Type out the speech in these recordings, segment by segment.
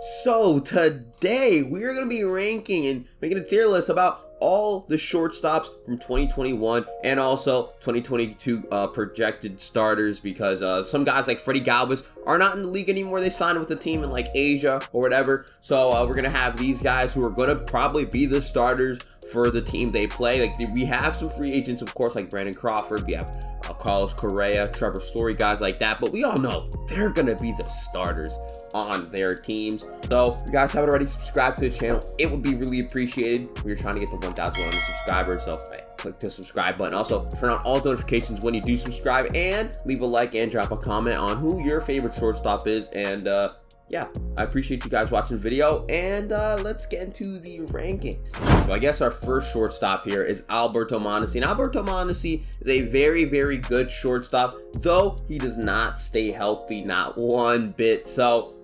So today we're going to be ranking and making a tier list about all the shortstops from 2021 and also 2022 projected starters, because some guys like Freddie Galvis are not in the league anymore. They signed with a team in like Asia or whatever. So we're going to have these guys who are going to probably be the starters for the team they play. Like, we have some free agents, of course, like Brandon Crawford. We have Carlos Correa, Trevor Story, guys like that. But we all know they're going to be the starters on their teams. So if you guys haven't already subscribed to the channel, it would be really appreciated. We're trying to get to 1,100 subscribers, so click the subscribe button. Also, turn on all notifications when you do subscribe, and leave a like and drop a comment on who your favorite shortstop is. And yeah, I appreciate you guys watching the video, and let's get into the rankings. So I guess our first shortstop here is Alberto Mondesi. And Alberto Mondesi is a very, very good shortstop, though he does not stay healthy, not one bit. So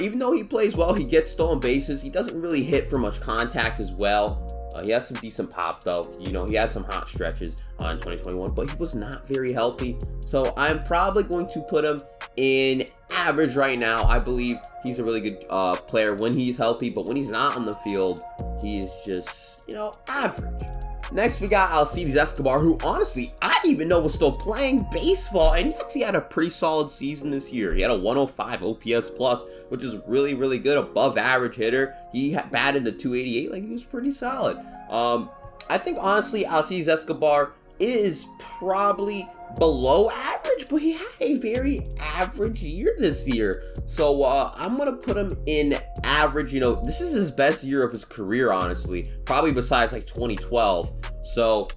even though he plays well, he gets stolen bases. He doesn't really hit for much contact as well. He has some decent pop, though. You know, he had some hot stretches in 2021, but he was not very healthy. So I'm probably going to put him in average right now. I believe he's a really good player when he's healthy, but when he's not on the field, he is just, you know, average. Next, we got Alcides Escobar, who honestly, I didn't even know was still playing baseball, and he actually had a pretty solid season this year. He had a 105 OPS plus, which is really, really good, above average hitter. He batted a 288, like, he was pretty solid. I think, honestly, Alcides Escobar is probably below average, but he had a very average year this year. So I'm gonna put him in average. You know, this is his best year of his career, honestly, probably besides like 2012. So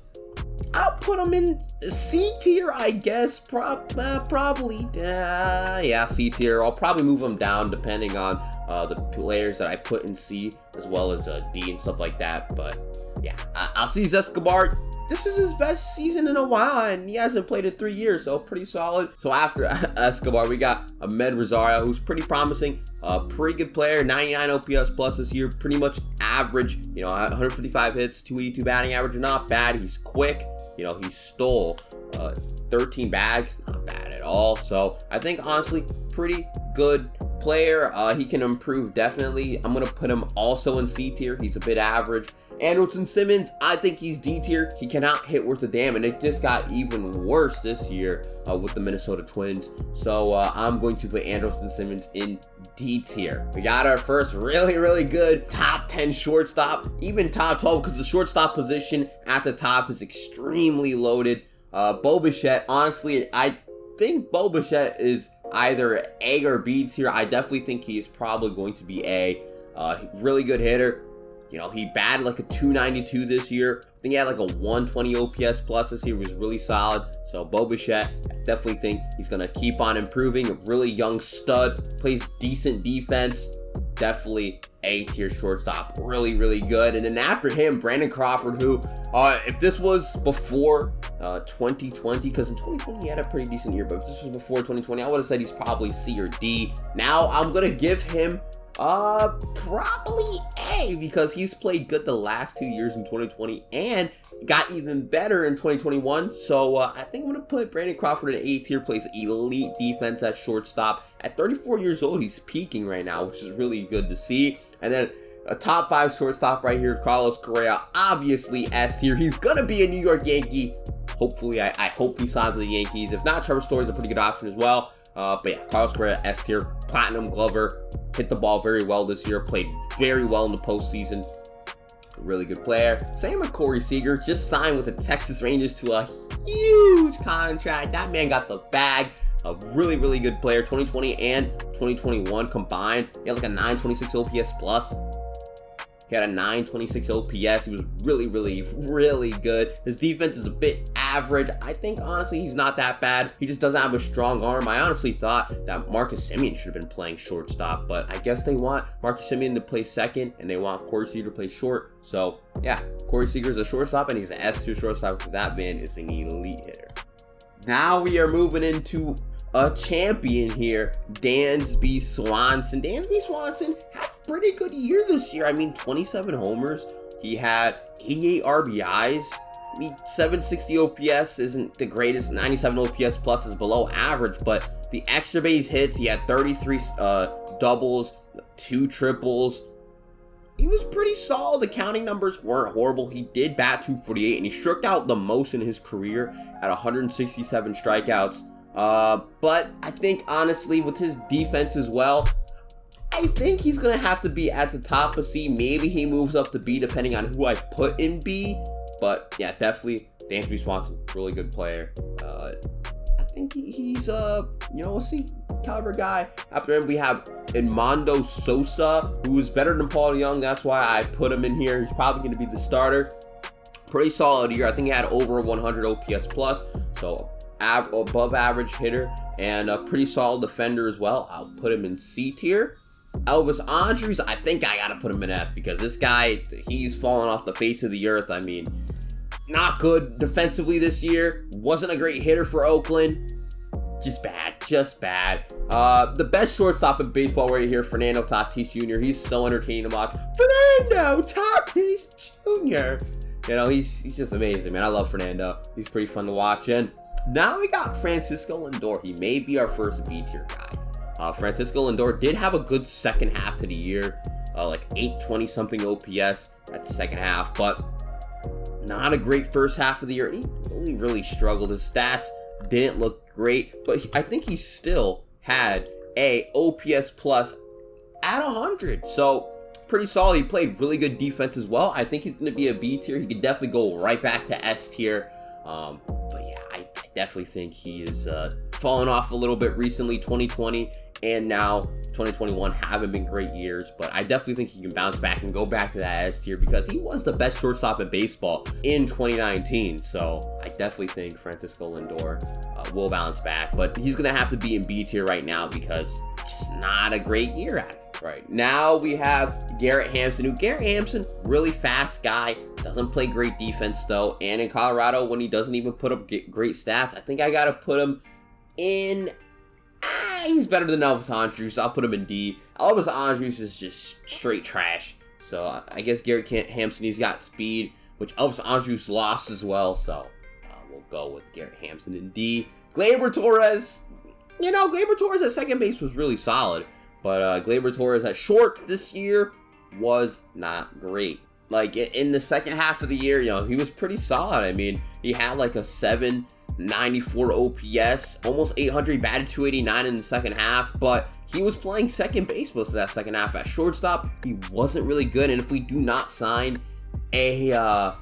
I'll put him in C tier, I guess. Probably yeah, C tier. I'll probably move him down depending on the players that I put in C, as well as D and stuff like that. But yeah, Alcides Escobar, this is his best season in a while, and he hasn't played in 3 years, so pretty solid. So after Escobar, we got Ahmed Rosario, who's pretty promising, pretty good player, 99 OPS plus this year, pretty much average, you know, 155 hits, 282 batting average, not bad. He's quick, you know, he stole 13 bags, not bad at all. So I think, honestly, pretty good player. He can improve, definitely. I'm gonna put him also in C tier. He's a bit average. Andrelton Simmons, I think he's D tier. He cannot hit worth a damn, and it just got even worse this year with the Minnesota Twins. So I'm going to put Andrelton Simmons in D tier. We got our first really, really good top 10 shortstop, even top 12, because the shortstop position at the top is extremely loaded. Bo Bichette, honestly, I think Bo Bichette is either A or B tier. I definitely think he is probably going to be A. Really good hitter. You know, he batted like a 292 this year. I think he had like a 120 OPS plus this year. It was really solid. So Bo Bichette, I definitely think he's going to keep on improving. A really young stud, plays decent defense. Definitely A tier shortstop. Really, really good. And then after him, Brandon Crawford, who, if this was before 2020, because in 2020 he had a pretty decent year, but if this was before 2020, I would have said he's probably C or D. Now I'm going to give him probably A, because he's played good the last 2 years in 2020 and got even better in 2021. So I think I'm gonna put Brandon Crawford in A tier. Plays elite defense at shortstop. At 34 years old, he's peaking right now, which is really good to see. And then a top 5 shortstop right here, Carlos Correa, obviously S tier. He's gonna be a New York Yankee. Hopefully, I hope he signs with the Yankees. If not, Trevor Story is a pretty good option as well. But yeah, Carlos Correa, S tier, platinum glover, hit the ball very well this year, played very well in the postseason. Really good player. Same with Corey Seager, just signed with the Texas Rangers to a huge contract. That man got the bag. A really, really good player. 2020 and 2021 combined, he had like a 926 OPS plus. He had a 926 OPS. He was really, really, really good. His defense is a bit average. I think, honestly, he's not that bad. He just doesn't have a strong arm. I honestly thought that Marcus Semien should have been playing shortstop, but I guess they want Marcus Semien to play second, and they want Corey Seager to play short. So, yeah, Corey Seager is a shortstop, and he's an S2 shortstop because that man is an elite hitter. Now we are moving into a champion here, Dansby Swanson. Dansby Swanson had a pretty good year this year. I mean, 27 homers. He had 88 RBIs. I mean, 760 OPS isn't the greatest. 97 OPS plus is below average, but the extra base hits, he had 33 doubles, 2 triples. He was pretty solid. The counting numbers weren't horrible. He did bat 248, and he struck out the most in his career at 167 strikeouts. But I think, honestly, with his defense as well, I think he's going to have to be at the top of C. Maybe he moves up to B depending on who I put in B. But, yeah, definitely, Dansby Swanson, really good player. I think he's, a C caliber guy. After him, we have Edmundo Sosa, who is better than Paul Young. That's why I put him in here. He's probably going to be the starter. Pretty solid year. I think he had over 100 OPS plus, so above average hitter and a pretty solid defender as well. I'll put him in C tier. Elvis Andrus, I think I gotta put him in F because this guy, he's fallen off the face of the earth. I mean, not good defensively this year. Wasn't a great hitter for Oakland. Just bad. The best shortstop in baseball right here, Fernando Tatis Jr. He's so entertaining to watch. Fernando Tatis Jr. He's just amazing, man. I love Fernando. He's pretty fun to watch. And now we got Francisco Lindor. He may be our first B tier guy. Francisco Lindor did have a good second half to the year, like 820 something OPS at the second half, but not a great first half of the year. He really struggled. His stats didn't look great, but I think he still had a OPS plus at 100. So pretty solid. He played really good defense as well. I think he's going to be a B tier. He could definitely go right back to S tier. But yeah, I definitely think he is fallen off a little bit recently. 2020 and now 2021 haven't been great years, but I definitely think he can bounce back and go back to that S tier because he was the best shortstop in baseball in 2019. So I definitely think Francisco Lindor will bounce back, but he's going to have to be in B tier right now because just not a great year at it. Right now we have Garrett Hampson, really fast guy, doesn't play great defense though, and in Colorado when he doesn't even put up great stats, I think I gotta put him in. He's better than Elvis Andrus. I'll put him in D. Elvis Andrus is just straight trash. So I guess Garrett Hampson, he's got speed, which Elvis Andrus lost as well. So we'll go with Garrett Hampson in D. Gleyber Torres, Gleyber Torres at second base was really solid. But Gleyber Torres at short this year was not great. Like in the second half of the year, he was pretty solid. I mean, he had like a 794 OPS, almost 800. He batted 289 in the second half, but he was playing second base most of that second half. At shortstop, he wasn't really good. And if we do not sign a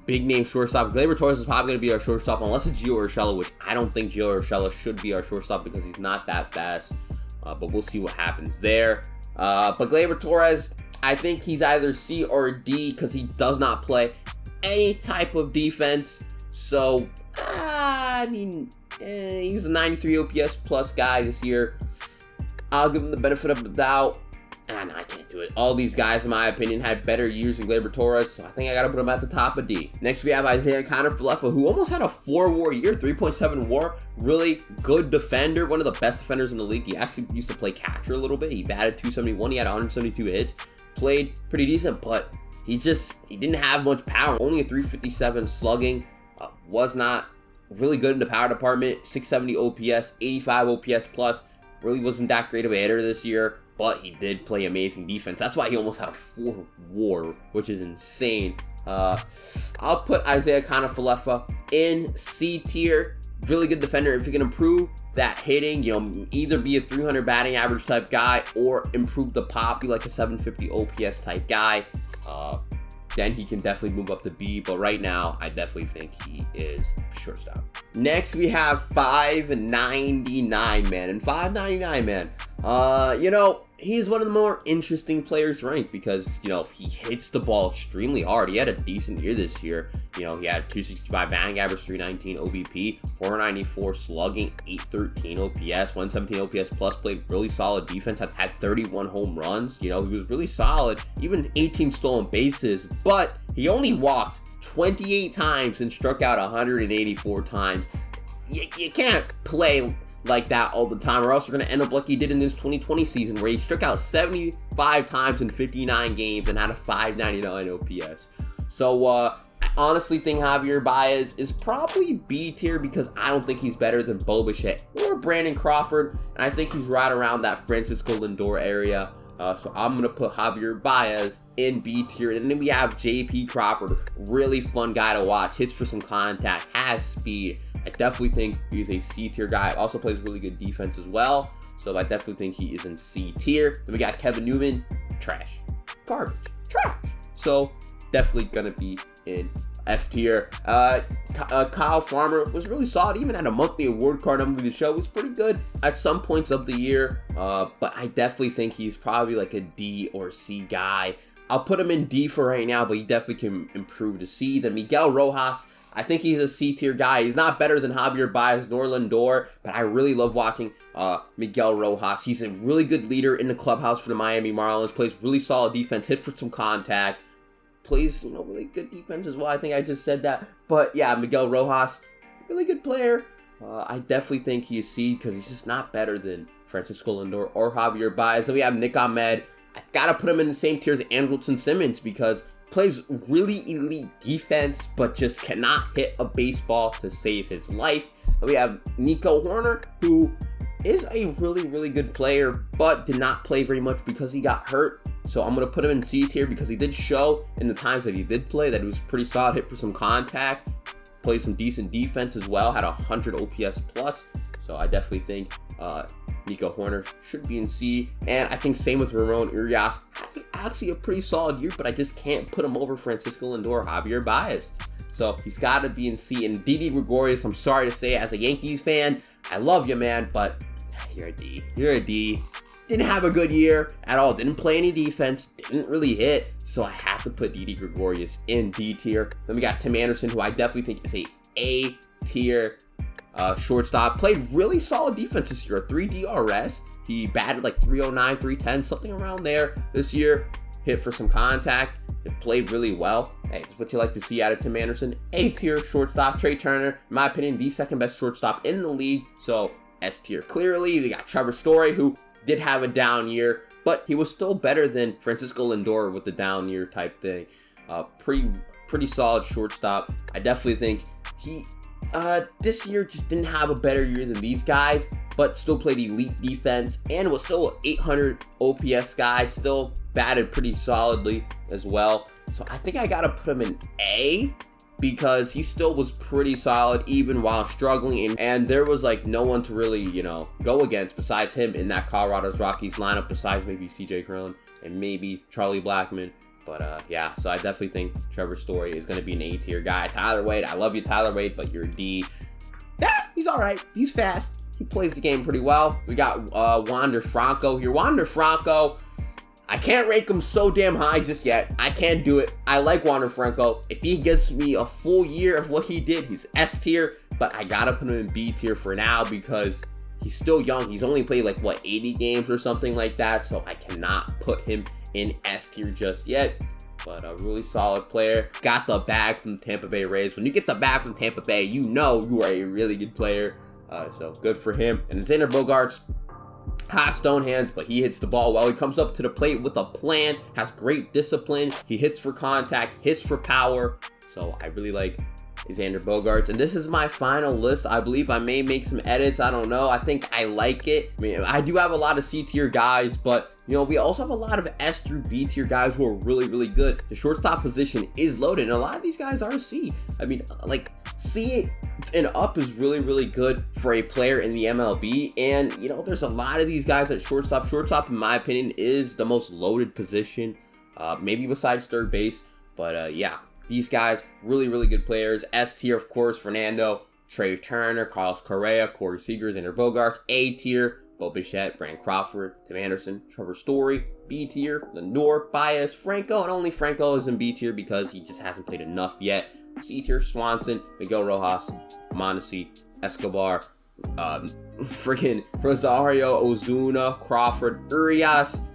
big name shortstop, Gleyber Torres is probably going to be our shortstop unless it's Gio Urshela, which I don't think Gio Urshela should be our shortstop because he's not that fast. But we'll see what happens there. But Gleyber Torres, I think he's either C or D because he does not play any type of defense. So, he's a 93 OPS plus guy this year. I'll give him the benefit of the doubt. No, I can't do it. All these guys, in my opinion, had better years than Gleyber Torres, so I think I got to put him at the top of D. Next, we have Isaiah Kiner-Falefa, who almost had a 4-WAR year, 3.7 WAR. Really good defender, one of the best defenders in the league. He actually used to play catcher a little bit. He batted 271. He had 172 hits. Played pretty decent, but he didn't have much power. Only a 357 slugging. Was not really good in the power department. 670 OPS, 85 OPS plus. Really wasn't that great of a hitter this year, but he did play amazing defense. That's why he almost had a 4 WAR, which is insane. I'll put Isaiah Kiner-Falefa in C tier. Really good defender. If he can improve that hitting, either be a 300 batting average type guy or improve the pop, be like a 750 OPS type guy, then he can definitely move up to B. But right now, I definitely think he is shortstop. Next, we have 599, man. And 599, man, he's one of the more interesting players ranked because, he hits the ball extremely hard. He had a decent year this year. He had 265 batting average, 319 OBP, 494 slugging, 813 OPS, 117 OPS plus, played really solid defense, had 31 home runs. He was really solid, even 18 stolen bases, but he only walked 28 times and struck out 184 times. You can't play like that all the time, or else you're going to end up like he did in this 2020 season where he struck out 75 times in 59 games and had a 599 OPS. So I honestly think Javier Baez is probably B tier because I don't think he's better than Bo Bichette or Brandon Crawford, and I think he's right around that Francisco Lindor area. So I'm going to put Javier Baez in B tier. And then we have JP Crawford, really fun guy to watch, hits for some contact, has speed. I definitely think he's a C tier guy. Also plays really good defense as well. So I definitely think he is in C tier. Then we got Kevin Newman, trash, garbage, trash. So definitely going to be in F tier. Kyle Farmer was really solid, even at a monthly award card number of the show. Was pretty good at some points of the year, but I definitely think he's probably like a D or C guy. I'll put him in D for right now, but he definitely can improve to C. Then Miguel Rojas, I think he's a C tier guy. He's not better than Javier Baez nor Lindor, but I really love watching Miguel Rojas. He's a really good leader in the clubhouse for the Miami Marlins, plays really solid defense, hit for some contact, plays, really good defense as well. I think I just said that. But yeah, Miguel Rojas, really good player. I definitely think he's C because he's just not better than Francisco Lindor or Javier Baez. And we have Nick Ahmed. I gotta put him in the same tier as Andrelton Simmons because plays really elite defense, but just cannot hit a baseball to save his life. And we have Nico Horner, who is a really, really good player, but did not play very much because he got hurt. So I'm going to put him in C tier because he did show in the times that he did play that he was pretty solid, hit for some contact, played some decent defense as well, had 100 OPS plus. So I definitely think Nico Horner should be in C. And I think same with Ramon Urias. Actually a pretty solid year, but I just can't put him over Francisco Lindor or Javier Baez. So he's got to be in C. And Didi Gregorius, I'm sorry to say, as a Yankees fan, I love you, man, but you're a D. You're a D. Didn't have a good year at all. Didn't play any defense. Didn't really hit. So I have to put Didi Gregorius in D tier. Then we got Tim Anderson, who I definitely think is A tier shortstop. Played really solid defense this year. 3 DRS. He batted like 309, 310, something around there this year. Hit for some contact. It played really well. Hey, it's what you like to see out of Tim Anderson. A tier shortstop. Trey Turner, in my opinion, the second best shortstop in the league. So S tier clearly. We got Trevor Story, who did have a down year, but he was still better than Francisco Lindor with the down year type thing. Pretty solid shortstop. I definitely think he this year just didn't have a better year than these guys, but still played elite defense and was still an 800 OPS guy, still batted pretty solidly as well. So I think I gotta put him in A, because he still was pretty solid even while struggling, and there was like no one to really, go against besides him in that Colorado's Rockies lineup, besides maybe CJ Cron and maybe Charlie Blackmon. But yeah, so I definitely think Trevor Story is going to be an A tier guy. Tyler Wade, I love you, Tyler Wade, but you're a D. Yeah, he's all right. He's fast. He plays the game pretty well. We got Wander Franco here. Wander Franco, I can't rank him so damn high just yet. I can't do it. I like Wander Franco. If he gives me a full year of what he did, he's S tier, but I gotta put him in B tier for now because he's still young. He's only played 80 games or something like that, so I cannot put him in S tier just yet. But a really solid player. Got the bag from Tampa Bay Rays. When you get the bag from Tampa Bay, you know you are a really good player. So good for him. And Xander Bogaerts, has stone hands, but he hits the ball well. He comes up to the plate with a plan, has great discipline. He hits for contact, hits for power. So I really like Xander Bogaerts. And this is my final list. I believe I may make some edits. I don't know. I think I like it. I mean, I do have a lot of C tier guys, but we also have a lot of S through B tier guys who are really, really good. The shortstop position is loaded, and a lot of these guys are C. I mean, C and up is really, really good for a player in the MLB. And, there's a lot of these guys at shortstop. Shortstop, in my opinion, is the most loaded position, maybe besides third base. But, yeah, these guys, really, really good players. S tier, of course, Fernando, Trey Turner, Carlos Correa, Corey Seager, Xander Bogaerts. A tier, Bo Bichette, Brandon Crawford, Tim Anderson, Trevor Story. B tier, Lindor, Baez, Franco, and only Franco is in B tier because he just hasn't played enough yet. C tier, Swanson, Miguel Rojas, Mondesi, Escobar, freaking Rosario, Ozuna, Crawford, Urias,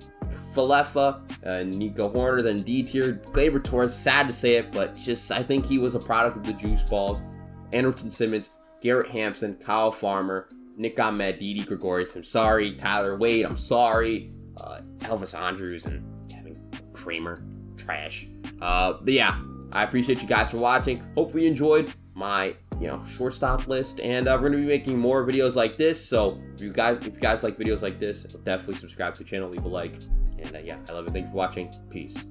Falefa, Nico Horner. Then D tier, Gleyber Torres, sad to say it, but I think he was a product of the juice balls. Andrelton Simmons, Garrett Hampson, Kyle Farmer, Nick Ahmed, Didi Gregorius, I'm sorry, Tyler Wade, I'm sorry, Elvis Andrews, and Kevin Kramer, trash. But yeah, I appreciate you guys for watching. Hopefully you enjoyed my, shortstop list, and we're going to be making more videos like this. So if you guys like videos like this, definitely subscribe to the channel, leave a like, And yeah, I love it. Thank you for watching. Peace.